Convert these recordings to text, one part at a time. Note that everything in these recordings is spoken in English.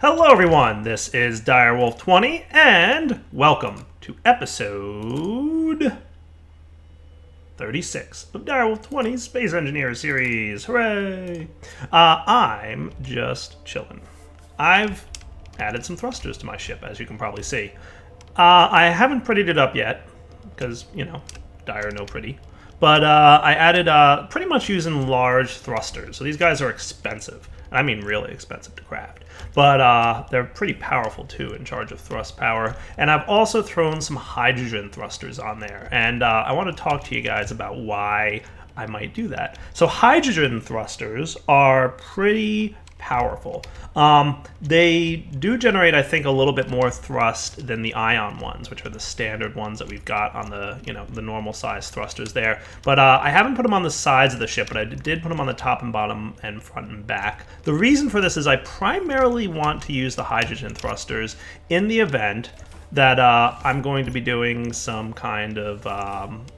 Hello everyone, this is Direwolf20 and welcome to episode 36 of Direwolf20's Space Engineer series. Hooray! I'm just chilling. I've added some thrusters to my ship, as you can probably see. I haven't prettied it up yet, because, you know, Dire no pretty. But I added pretty much using large thrusters. So these guys are expensive. I mean really expensive to craft. But they're pretty powerful too, in charge of thrust power. And I've also thrown some hydrogen thrusters on there. And I want to talk to you guys about why I might do that. So hydrogen thrusters are pretty powerful. They do generate, I think, a little bit more thrust than the ion ones, which are the standard ones that we've got on the, the normal size thrusters there. But I haven't put them on the sides of the ship, but I did put them on the top and bottom and front and back. The reason for this is I primarily want to use the hydrogen thrusters in the event that I'm going to be doing some kind of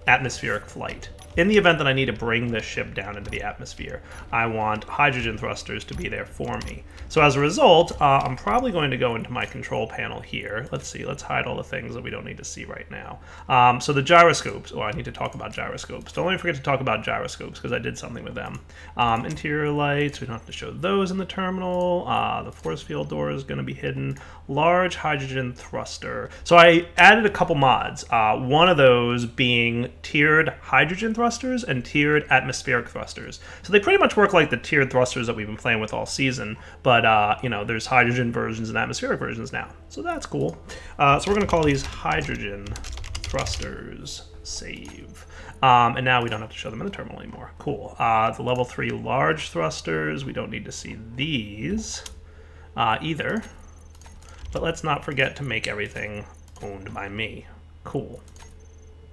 atmospheric flight. In the event that I need to bring this ship down into the atmosphere, I want hydrogen thrusters to be there for me. So as a result, I'm probably going to go into my control panel here. Let's see, let's hide all the things that we don't need to see right now. So the gyroscopes, I need to talk about gyroscopes. Don't let me forget to talk about gyroscopes because I did something with them. Interior lights, we don't have to show those in the terminal. The force field door is going to be hidden. Large hydrogen thruster. So I added a couple mods. One of those being tiered hydrogen thrusters and tiered atmospheric thrusters. So they pretty much work like the tiered thrusters that we've been playing with all season, but there's hydrogen versions and atmospheric versions now. So that's cool. So we're going to call these hydrogen thrusters. Save. And now we don't have to show them in the terminal anymore. Cool. The level 3 large thrusters, we don't need to see these either. But let's not forget to make everything owned by me. Cool.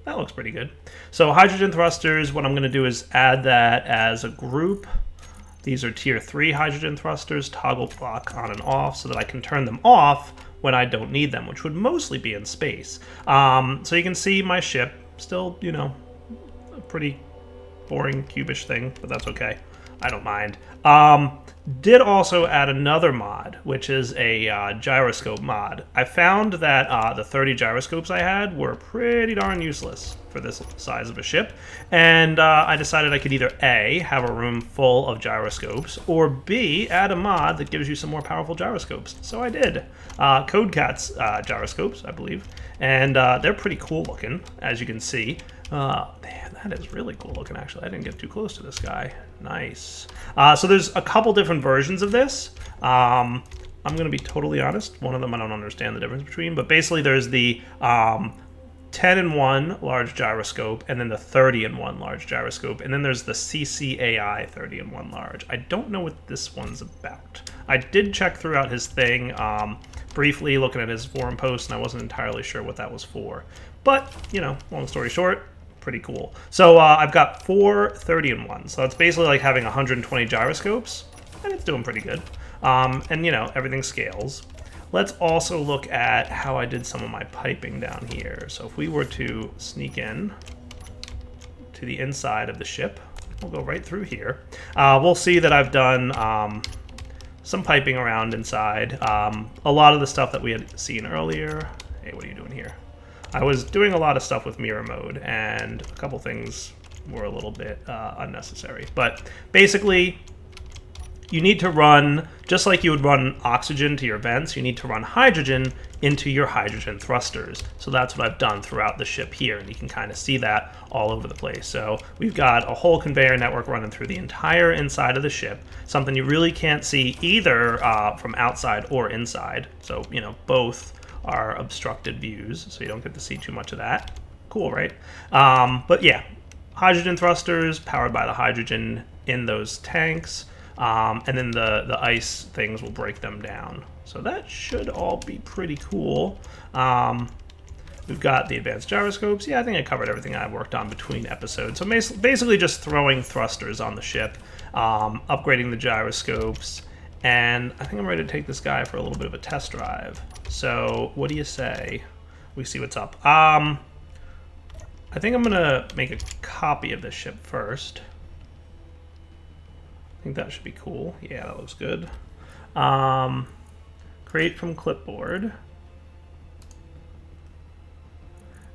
That looks pretty good. So hydrogen thrusters, what I'm going to do is add that as a group. These are tier 3 hydrogen thrusters, toggle block on and off so that I can turn them off when I don't need them, which would mostly be in space. So you can see my ship, still, a pretty boring cubish thing, but that's okay. I don't mind. Did also add another mod, which is a gyroscope mod. I found that the 30 gyroscopes I had were pretty darn useless for this size of a ship, and I decided I could either A, have a room full of gyroscopes, or B, add a mod that gives you some more powerful gyroscopes. So I did. CodeCat's gyroscopes, I believe, and they're pretty cool looking, as you can see. Man, that is really cool looking, actually. I didn't get too close to this guy. Nice. So there's a couple different versions of this. I'm going to be totally honest. One of them I don't understand the difference between, but basically there's the 10-in-1 large gyroscope, and then the 30-in-1 large gyroscope, and then there's the CCAI 30-in-1 large. I don't know what this one's about. I did check throughout his thing, briefly looking at his forum post, and I wasn't entirely sure what that was for. But, long story short, pretty cool. So I've got 4 30-in-1s. So that's basically like having 120 gyroscopes, and it's doing pretty good. And, everything scales. Let's also look at how I did some of my piping down here. So if we were to sneak in to the inside of the ship, we'll go right through here. We'll see that I've done some piping around inside. A lot of the stuff that we had seen earlier. Hey, what are you doing here? I was doing a lot of stuff with mirror mode, and a couple things were a little bit unnecessary. But basically, you need to run, just like you would run oxygen to your vents, you need to run hydrogen into your hydrogen thrusters. So that's what I've done throughout the ship here, and you can kind of see that all over the place. So we've got a whole conveyor network running through the entire inside of the ship, something you really can't see either from outside or inside. So, both are obstructed views, so you don't get to see too much of that. Cool, right? But yeah, hydrogen thrusters powered by the hydrogen in those tanks. And then the ice things will break them down. So that should all be pretty cool. We've got the advanced gyroscopes. Yeah, I think I covered everything I worked on between episodes. So basically just throwing thrusters on the ship, upgrading the gyroscopes, and I think I'm ready to take this guy for a little bit of a test drive. So what do you say? We see what's up. I think I'm going to make a copy of this ship first. I think that should be cool. Yeah, that looks good. Create from clipboard.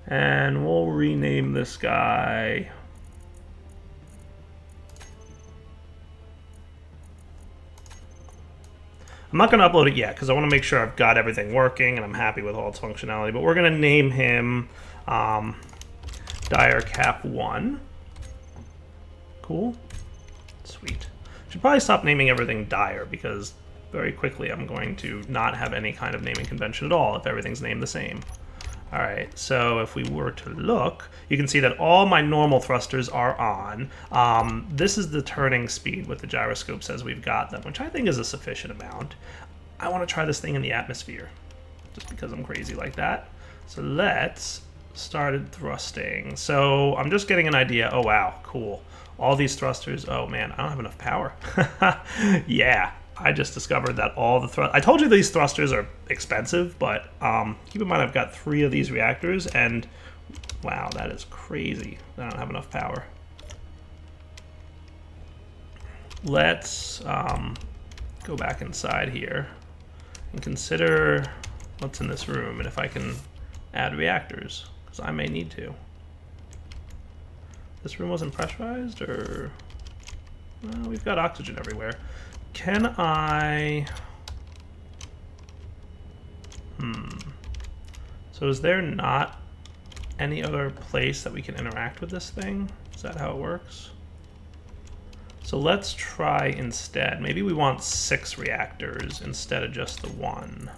And we'll rename this guy. I'm not going to upload it yet because I want to make sure I've got everything working and I'm happy with all its functionality. But we're going to name him Direcap1. Cool. Sweet. Should probably stop naming everything Dire because very quickly I'm going to not have any kind of naming convention at all if everything's named the same. All right, so if we were to look, you can see that all my normal thrusters are on. This is the turning speed with the gyroscope says we've got them, which I think is a sufficient amount. I want to try this thing in the atmosphere, just because I'm crazy like that. So let's start thrusting. So I'm just getting an idea. Oh, wow, cool. All these thrusters, oh man, I don't have enough power. Yeah. I just discovered that all the I told you these thrusters are expensive, but keep in mind I've got 3 of these reactors, and wow, that is crazy. I don't have enough power. Let's go back inside here and consider what's in this room and if I can add reactors, because I may need to. This room wasn't pressurized, or well, we've got oxygen everywhere. Can I... So is there not any other place that we can interact with this thing? Is that how it works? So let's try instead. Maybe we want 6 reactors instead of just the 1.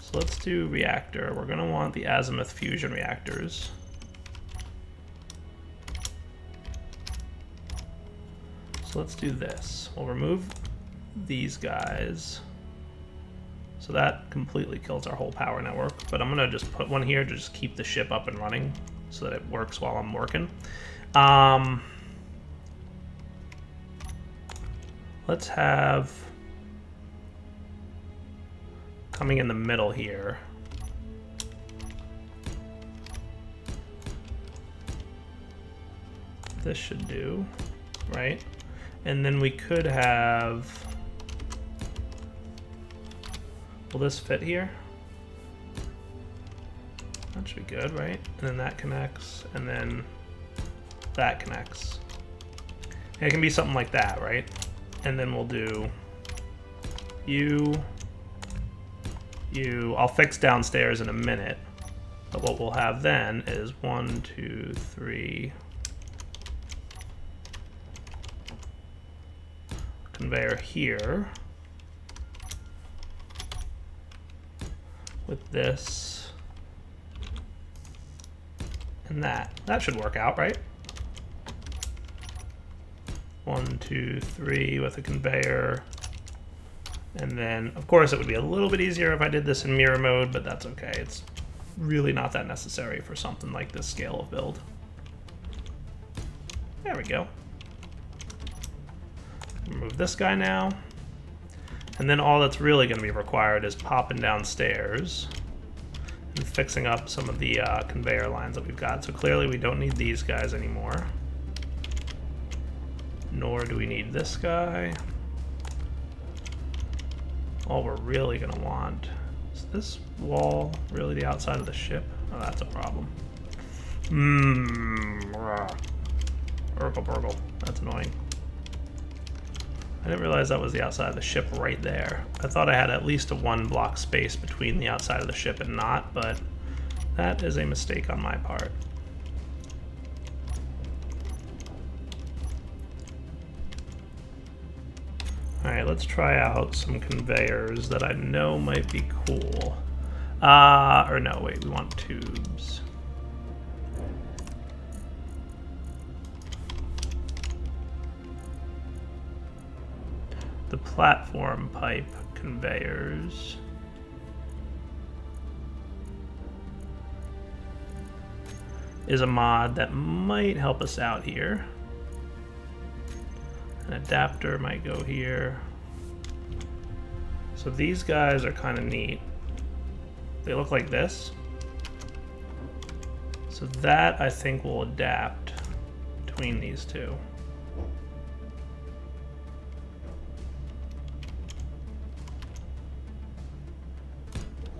So let's do reactor. We're going to want the azimuth fusion reactors. So let's do this. We'll remove these guys. So that completely kills our whole power network, but I'm gonna just put one here to just keep the ship up and running so that it works while I'm working. Let's have coming in the middle here. This should do, right? And then we could have, will this fit here? That should be good, right? And then that connects, and then that connects. And it can be something like that, right? And then we'll do you. I'll fix downstairs in a minute, but what we'll have then is 1, 2, 3. Conveyor here with this and that. That should work out, right? 1, 2, 3 with a conveyor. And then, of course, it would be a little bit easier if I did this in mirror mode, but that's okay. It's really not that necessary for something like this scale of build. There we go. Remove this guy now. And then all that's really going to be required is popping downstairs and fixing up some of the conveyor lines that we've got. So clearly we don't need these guys anymore. Nor do we need this guy. All we're really going to want is this wall really the outside of the ship? Oh, that's a problem. Urgle burgle. That's annoying. I didn't realize that was the outside of the ship right there. I thought I had at least a 1 block space between the outside of the ship and not, but that is a mistake on my part. Alright, let's try out some conveyors that I know might be cool. Or no, wait, we want tubes. The platform pipe conveyors. Is a mod that might help us out here. An adapter might go here. So these guys are kind of neat. They look like this. So that I think will adapt between these two.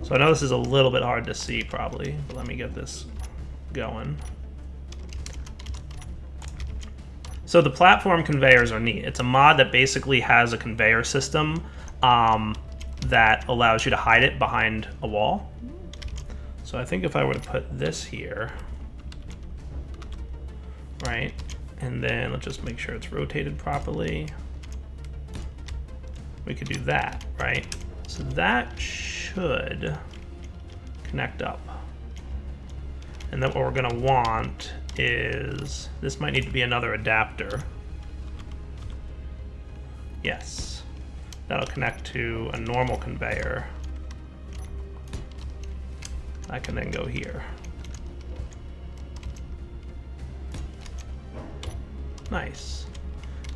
So I know this is a little bit hard to see probably, but let me get this going. So the platform conveyors are neat. It's a mod that basically has a conveyor system that allows you to hide it behind a wall. So I think if I were to put this here, right, and then let's just make sure it's rotated properly. We could do that, right? So that should connect up. And then what we're gonna want is, this might need to be another adapter. Yes, that'll connect to a normal conveyor. I can then go here. Nice.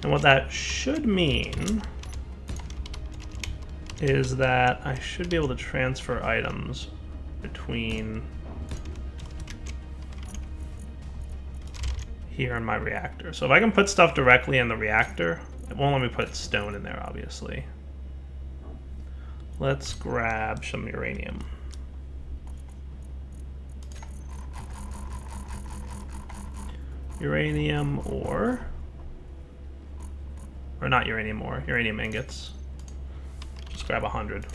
And what that should mean is that I should be able to transfer items between here and my reactor. So if I can put stuff directly in the reactor, it won't let me put stone in there, obviously. Let's grab some uranium. Uranium ore, or not uranium ore, uranium ingots. Just grab 100.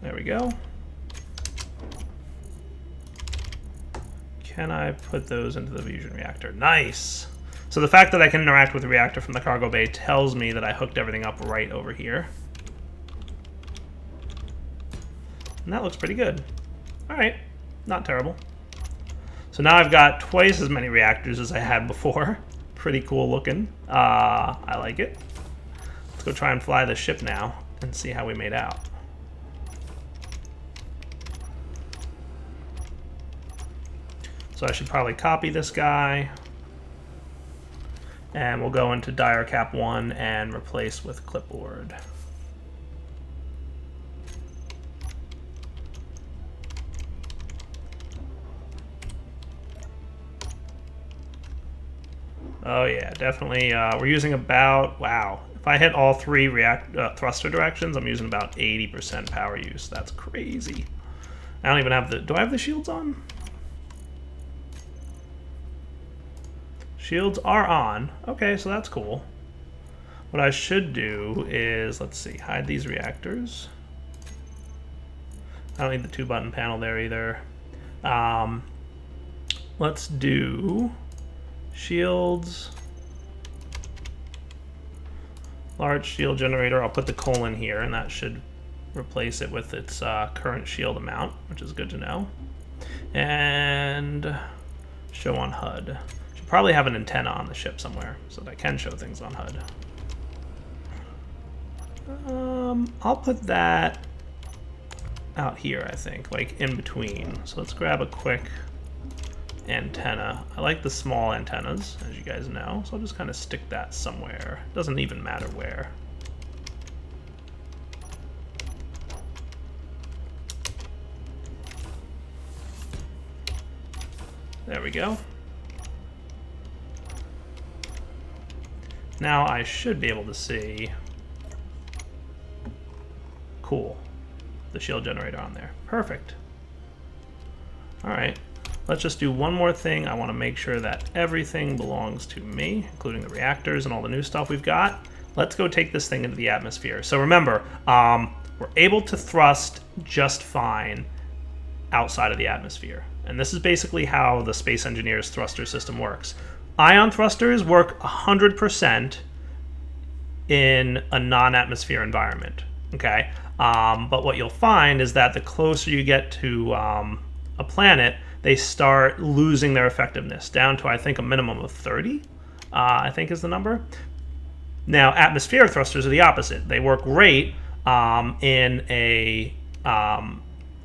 There we go. Can I put those into the fusion reactor? Nice! So the fact that I can interact with the reactor from the cargo bay tells me that I hooked everything up right over here. And that looks pretty good. Alright, not terrible. So now I've got twice as many reactors as I had before. Pretty cool looking. I like it. Let's go try and fly the ship now and see how we made out. So I should probably copy this guy. And we'll go into Dire Cap 1 and replace with clipboard. Oh yeah, definitely. We're using about, wow. If I hit all three thruster directions, I'm using about 80% power use. That's crazy. I don't even have the, do I have the shields on? Shields are on. Okay, so that's cool. What I should do is, let's see, hide these reactors. I don't need the 2-button panel there either. Let's do shields. Large shield generator. I'll put the colon here, and that should replace it with its current shield amount, which is good to know. And show on HUD. Should probably have an antenna on the ship somewhere so that I can show things on HUD. I'll put that out here, I think, like in between. So let's grab a quick antenna. I like the small antennas, as you guys know, so I'll just kind of stick that somewhere. Doesn't even matter where. There we go. Now I should be able to see. Cool. The shield generator on there. Perfect. All right. Let's just do one more thing. I want to make sure that everything belongs to me, including the reactors and all the new stuff we've got. Let's go take this thing into the atmosphere. So remember, we're able to thrust just fine outside of the atmosphere. And this is basically how the Space Engineer's thruster system works. Ion thrusters work 100% in a non-atmosphere environment, okay? But what you'll find is that the closer you get to a planet, they start losing their effectiveness down to, I think, a minimum of 30, I think is the number. Now, atmospheric thrusters are the opposite. They work great in a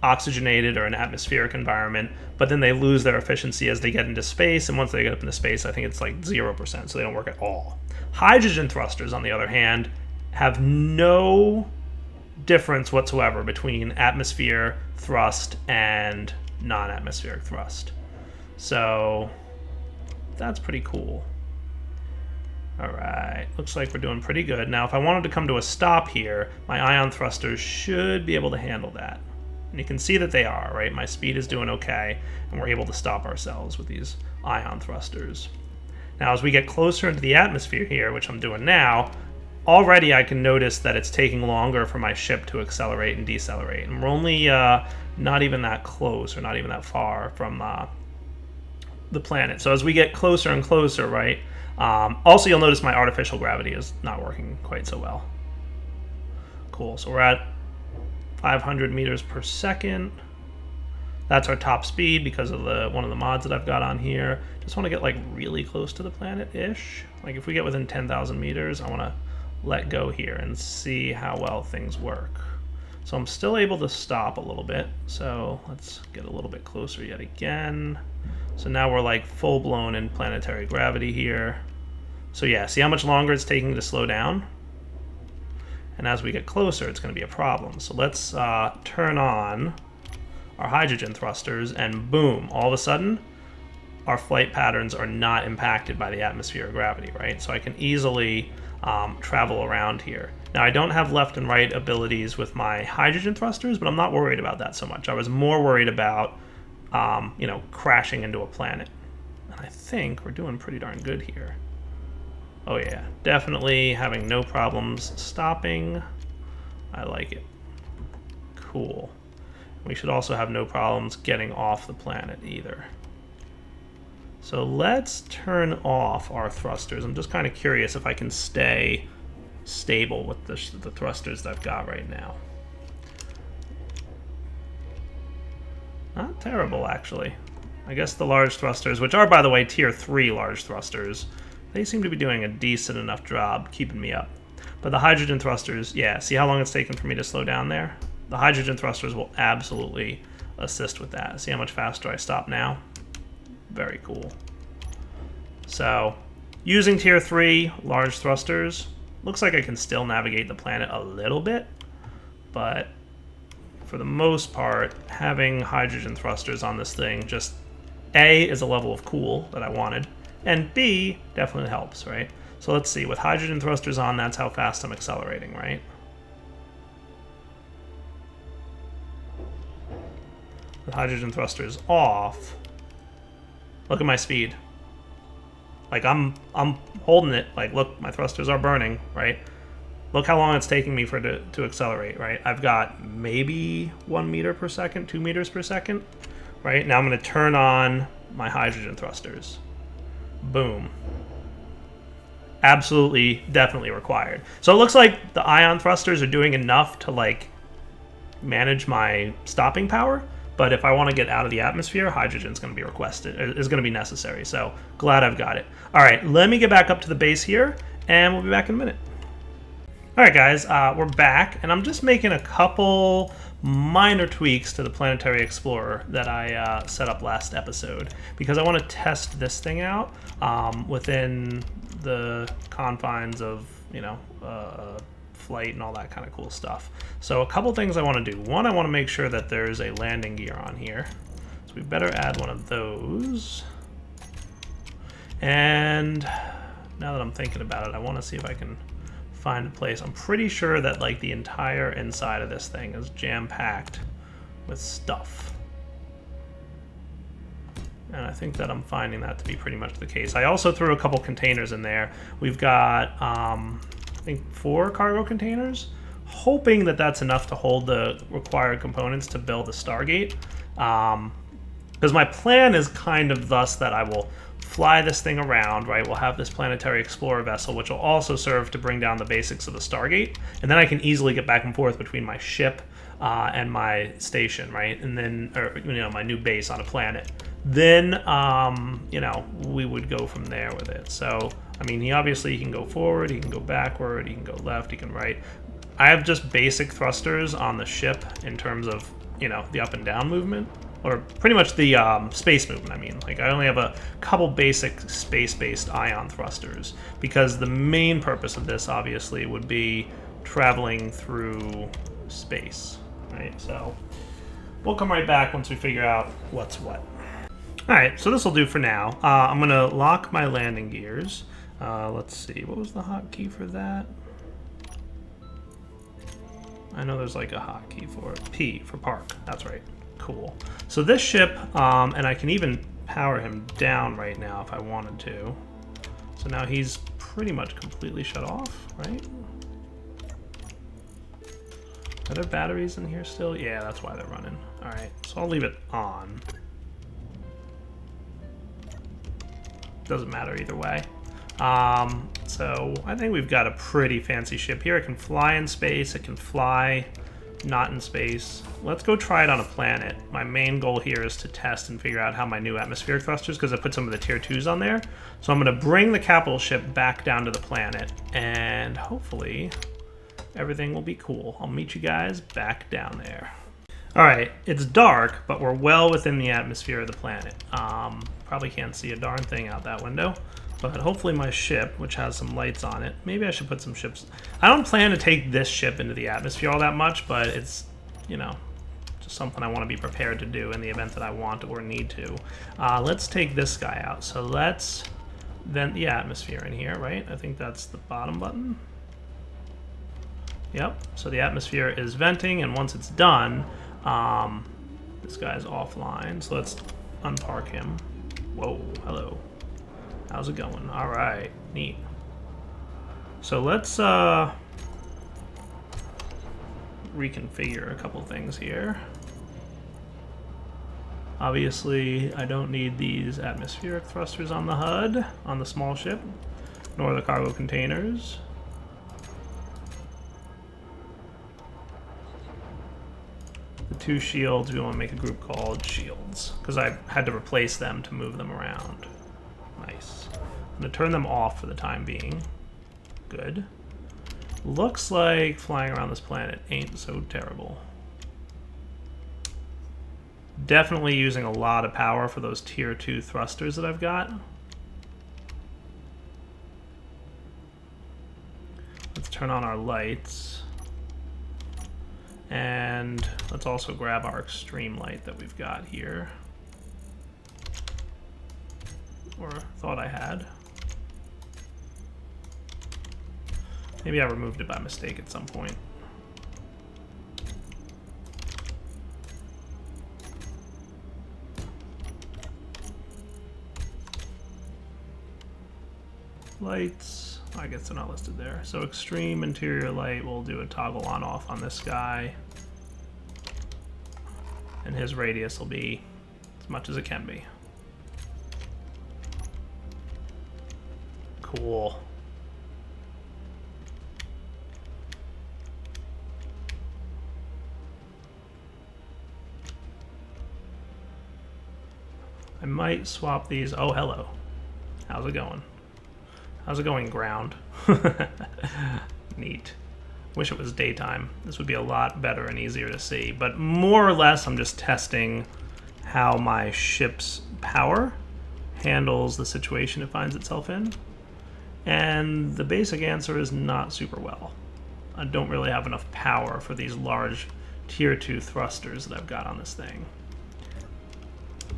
oxygenated or an atmospheric environment, but then they lose their efficiency as they get into space, and once they get up into space, I think it's like 0%, so they don't work at all. Hydrogen thrusters, on the other hand, have no difference whatsoever between atmosphere thrust and non-atmospheric thrust. So that's pretty cool. Alright, looks like we're doing pretty good. Now, if I wanted to come to a stop here, my ion thrusters should be able to handle that. And you can see that they are, right? My speed is doing okay, and we're able to stop ourselves with these ion thrusters. Now, as we get closer into the atmosphere here, which I'm doing now, already I can notice that it's taking longer for my ship to accelerate and decelerate. And we're only not even that close, or not even that far from the planet. So as we get closer and closer, right? Also, you'll notice my artificial gravity is not working quite so well. Cool, so we're at 500 meters per second. That's our top speed because of one of the mods that I've got on here. Just want to get like really close to the planet-ish. Like if we get within 10,000 meters, I want to let go here and see how well things work. So I'm still able to stop a little bit. So let's get a little bit closer yet again. So now we're like full-blown in planetary gravity here. So yeah, see how much longer it's taking to slow down? And as we get closer, it's going to be a problem. So let's turn on our hydrogen thrusters, and boom, all of a sudden, our flight patterns are not impacted by the atmosphere or gravity, right? So I can easily travel around here. Now, I don't have left and right abilities with my hydrogen thrusters, but I'm not worried about that so much. I was more worried about, you know, crashing into a planet. And I think we're doing pretty darn good here. Oh yeah, definitely having no problems stopping. I like it. Cool. We should also have no problems getting off the planet either. So let's turn off our thrusters. I'm just kind of curious if I can stay stable with the thrusters that I've got right now. Not terrible, actually. I guess the large thrusters, which are, by the way, tier 3 large thrusters, they seem to be doing a decent enough job keeping me up. But the hydrogen thrusters, yeah, see how long it's taken for me to slow down there? The hydrogen thrusters will absolutely assist with that. See how much faster I stop now? Very cool. So, using tier 3 large thrusters, looks like I can still navigate the planet a little bit, but for the most part, having hydrogen thrusters on this thing just, A, is a level of cool that I wanted, and B, definitely helps, right? So let's see, with hydrogen thrusters on, that's how fast I'm accelerating, right? With hydrogen thrusters off, look at my speed. Like I'm holding it, like look, my thrusters are burning, right? Look how long it's taking me to accelerate, right? I've got maybe 1 meter per second, 2 meters per second, right? Now I'm gonna turn on my hydrogen thrusters. Boom. Absolutely, definitely required. So it looks like the ion thrusters are doing enough to like manage my stopping power, but if I want to get out of the atmosphere, hydrogen's going to be requested, is going to be necessary. So glad I've got it. All right, let me get back up to the base here, and we'll be back in a minute. All right, guys, we're back, and I'm just making a couple minor tweaks to the Planetary Explorer that I set up last episode, because I want to test this thing out within the confines of, you know, flight and all that kind of cool stuff. So a couple things I want to do. One, I want to make sure that there's a landing gear on here. So we better add one of those. And now that I'm thinking about it, I want to see if I can find a place. I'm pretty sure that like the entire inside of this thing is jam-packed with stuff. And I think that I'm finding that to be pretty much the case. I also threw a couple containers in there. We've got, I think 4 cargo containers, hoping that that's enough to hold the required components to build a Stargate. Because my plan is kind of thus that I will fly this thing around, right? We'll have this Planetary Explorer vessel, which will also serve to bring down the basics of the Stargate. And then I can easily get back and forth between my ship and my station, right? And then, or, you know, my new base on a planet. Then, you know, we would go from there with it. So, I mean, he obviously can go forward, he can go backward, he can go left, he can right. I have just basic thrusters on the ship in terms of, you know, the up and down movement, or pretty much the space movement, I mean. Like, I only have a couple basic space-based ion thrusters, because the main purpose of this, obviously, would be traveling through space, right? So, we'll come right back once we figure out what's what. Alright, so this will do for now. I'm going to lock my landing gears. Let's see, what was the hotkey for that? I know there's like a hotkey for it. P for park, that's right. Cool. So this ship, and I can even power him down right now if I wanted to. So now he's pretty much completely shut off, right? Are there batteries in here still? Yeah, that's why they're running. All right, so I'll leave it on. Doesn't matter either way. So I think we've got a pretty fancy ship here. It can fly in space, it can fly not in space. Let's go try it on a planet. My main goal here is to test and figure out how my new atmospheric thrusters, because I put some of the tier 2s on there. So I'm gonna bring the capital ship back down to the planet, and hopefully everything will be cool. I'll meet you guys back down there. All right, it's dark, but we're well within the atmosphere of the planet. Probably can't see a darn thing out that window, but hopefully my ship, which has some lights on it, maybe I should put some ships. I don't plan to take this ship into the atmosphere all that much, but it's, you know, just something I want to be prepared to do in the event that I want or need to. Let's take this guy out. So let's vent the atmosphere in here, right? I think that's the bottom button. Yep, so the atmosphere is venting, and once it's done, this guy's offline, so let's unpark him. Whoa, hello. How's it going? All right, neat. So let's reconfigure a couple things here. Obviously, I don't need these atmospheric thrusters on the HUD, on the small ship, nor the cargo containers. The 2 shields, we want to make a group called shields, because I had to replace them to move them around. Nice. I'm going to turn them off for the time being. Good. Looks like flying around this planet ain't so terrible. Definitely using a lot of power for those tier 2 thrusters that I've got. Let's turn on our lights. And let's also grab our extreme light that we've got here. Or thought I had. Maybe I removed it by mistake at some point. Lights. I guess they're not listed there. So extreme interior light, we'll do a toggle on off on this guy. And his radius will be as much as it can be. Cool. I might swap these. Oh, hello. How's it going? How's it going, ground? Neat. Wish it was daytime. This would be a lot better and easier to see. But more or less, I'm just testing how my ship's power handles the situation it finds itself in. And the basic answer is not super well. I don't really have enough power for these large tier 2 thrusters that I've got on this thing.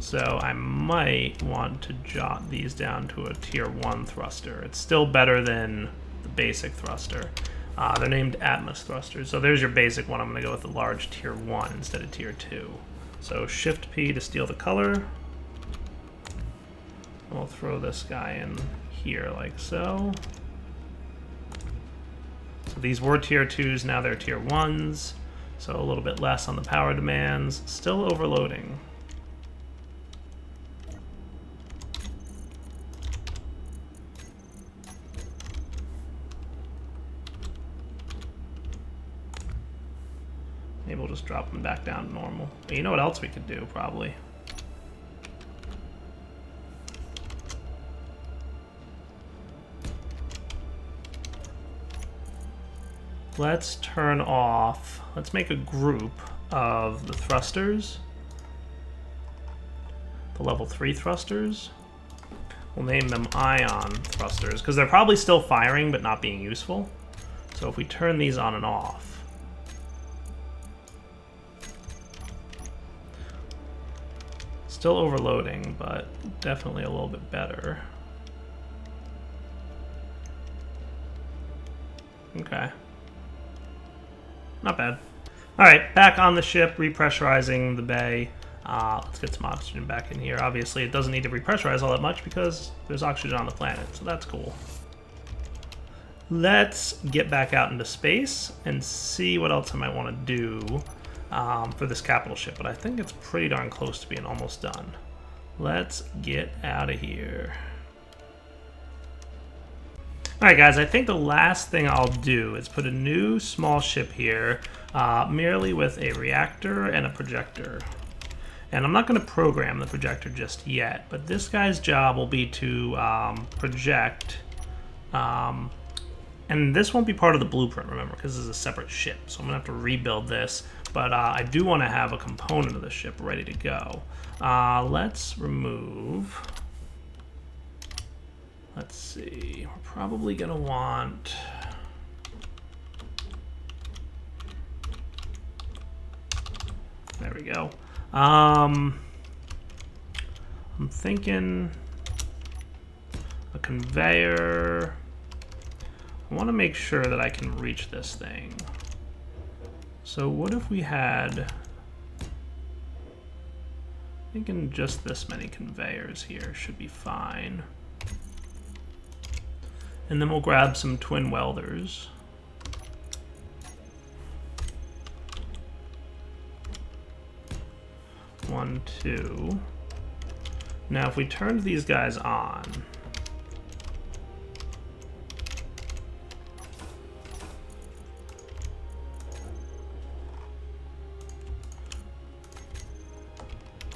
So I might want to jot these down to a tier 1 thruster. It's still better than the basic thruster. They're named Atmos thrusters. So there's your basic one. I'm going to go with the large tier 1 instead of tier 2. So Shift P to steal the color. And we'll throw this guy in here like so. So these were tier 2s, now they're tier 1s. So a little bit less on the power demands. Still overloading. Maybe we'll just drop them back down to normal. You know what else we could do, probably? Let's turn off, let's make a group of the thrusters. The level 3 thrusters. We'll name them ion thrusters, because they're probably still firing but not being useful. So if we turn these on and off, still overloading, but definitely a little bit better. Okay. Not bad. Alright, back on the ship, repressurizing the bay. Let's get some oxygen back in here. Obviously, it doesn't need to repressurize all that much because there's oxygen on the planet, so that's cool. Let's get back out into space and see what else I might want to do for this capital ship, but I think it's pretty darn close to being almost done. Let's get out of here. Alright guys, I think the last thing I'll do is put a new small ship here, merely with a reactor and a projector. And I'm not going to program the projector just yet, but this guy's job will be to project, and this won't be part of the blueprint, remember, because this is a separate ship, so I'm going to have to rebuild this, but I do want to have a component of the ship ready to go. Let's remove... Let's see, we're probably going to want... There we go. I'm thinking a conveyor. I want to make sure that I can reach this thing. So what if we had... thinking just this many conveyors here should be fine. And then we'll grab some twin welders. One, two. Now if we turned these guys on,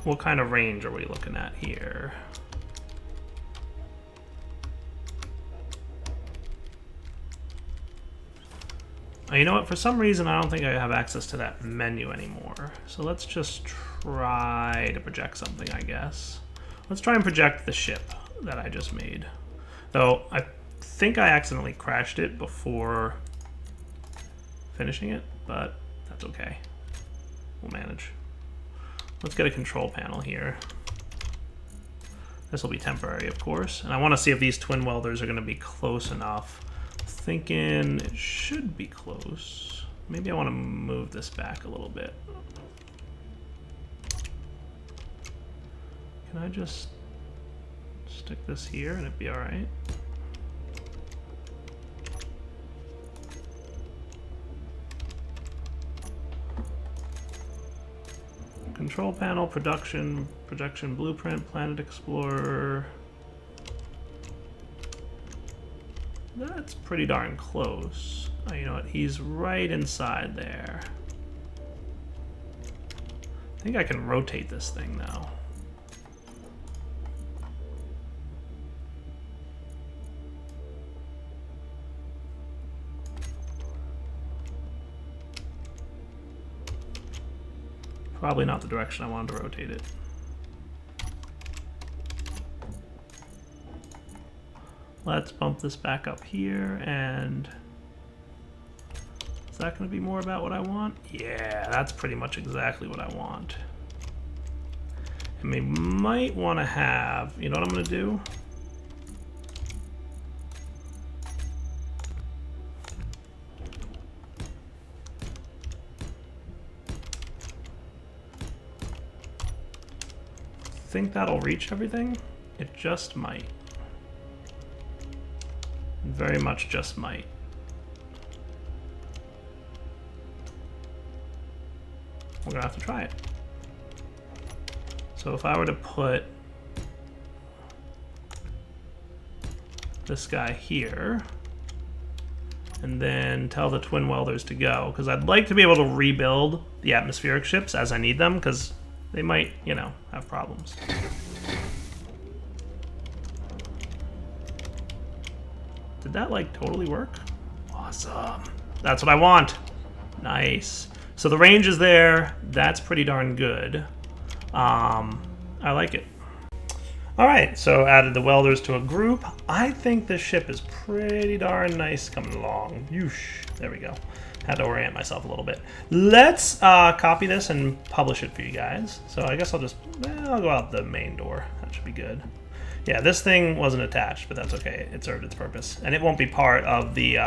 what kind of range are we looking at here? You know what, for some reason I don't think I have access to that menu anymore. So let's just try to project something, I guess. Let's try and project the ship that I just made. Though I think I accidentally crashed it before finishing it, but that's okay. We'll manage. Let's get a control panel here. This will be temporary, of course. And I want to see if these twin welders are going to be close enough. Thinking it should be close. Maybe I want to move this back a little bit. Can I just stick this here and it'd be all right? Control panel, production, projection blueprint, planet explorer. That's pretty darn close. Oh, you know what? He's right inside there. I think I can rotate this thing now. Probably not the direction I wanted to rotate it. Let's bump this back up here, and is that going to be more about what I want? Yeah, that's pretty much exactly what I want. And we might want to have, you know what I'm going to do? Think that'll reach everything? It just might. Very much just might. We're gonna have to try it. So if I were to put this guy here and then tell the twin welders to go, because I'd like to be able to rebuild the atmospheric ships as I need them, because they might, you know, have problems. Did that, like, totally work? Awesome. That's what I want. Nice. So the range is there. That's pretty darn good. I like it. All right, so added the welders to a group. I think this ship is pretty darn nice coming along. Yeesh. There we go. Had to orient myself a little bit. Let's copy this and publish it for you guys. So I guess I'll just, I'll go out the main door. That should be good. Yeah, this thing wasn't attached, but that's okay. It served its purpose. And it won't be part of the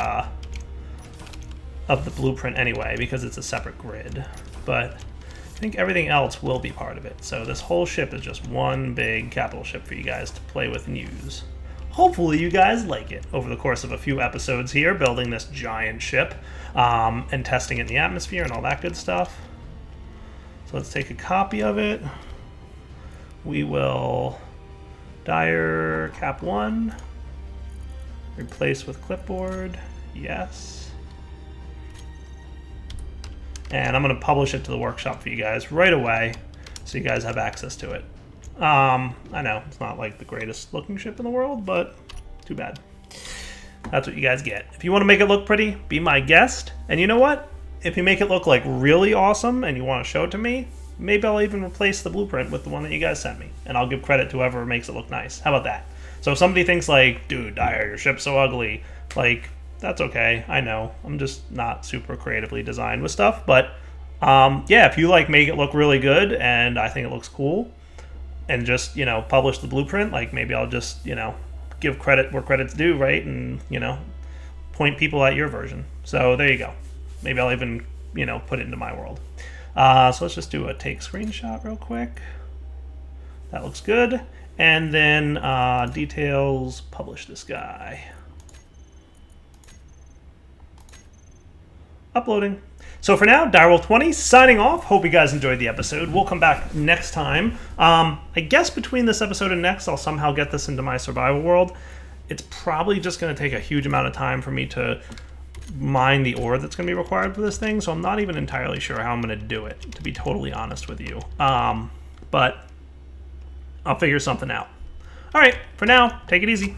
of the blueprint anyway, because it's a separate grid. But I think everything else will be part of it. So this whole ship is just one big capital ship for you guys to play with and use. Hopefully you guys like it over the course of a few episodes here, building this giant ship and testing it in the atmosphere and all that good stuff. So let's take a copy of it. We will dire cap 1, replace with clipboard, yes. And I'm going to publish it to the workshop for you guys right away so you guys have access to it. I know it's not like the greatest looking ship in the world, but too bad. That's what you guys get. If you want to make it look pretty, be my guest. And you know what? If you make it look like really awesome and you want to show it to me, maybe I'll even replace the blueprint with the one that you guys sent me. And I'll give credit to whoever makes it look nice. How about that? So if somebody thinks like, dude, Dyer, your ship's so ugly, like, that's okay. I know. I'm just not super creatively designed with stuff. But yeah, if you like make it look really good and I think it looks cool, and just, you know, publish the blueprint, like maybe I'll just, you know, give credit where credit's due, right? And, you know, point people at your version. So there you go. Maybe I'll even, you know, put it into my world. So let's just do a take screenshot real quick. That looks good. And then details, publish this guy. Uploading. So for now, Direwolf20 signing off. Hope you guys enjoyed the episode. We'll come back next time. I guess between this episode and next, I'll somehow get this into my survival world. It's probably just going to take a huge amount of time for me to mine the ore that's going to be required for this thing, so I'm not even entirely sure how I'm going to do it, to be totally honest with you. But I'll figure something out. All right, for now, take it easy.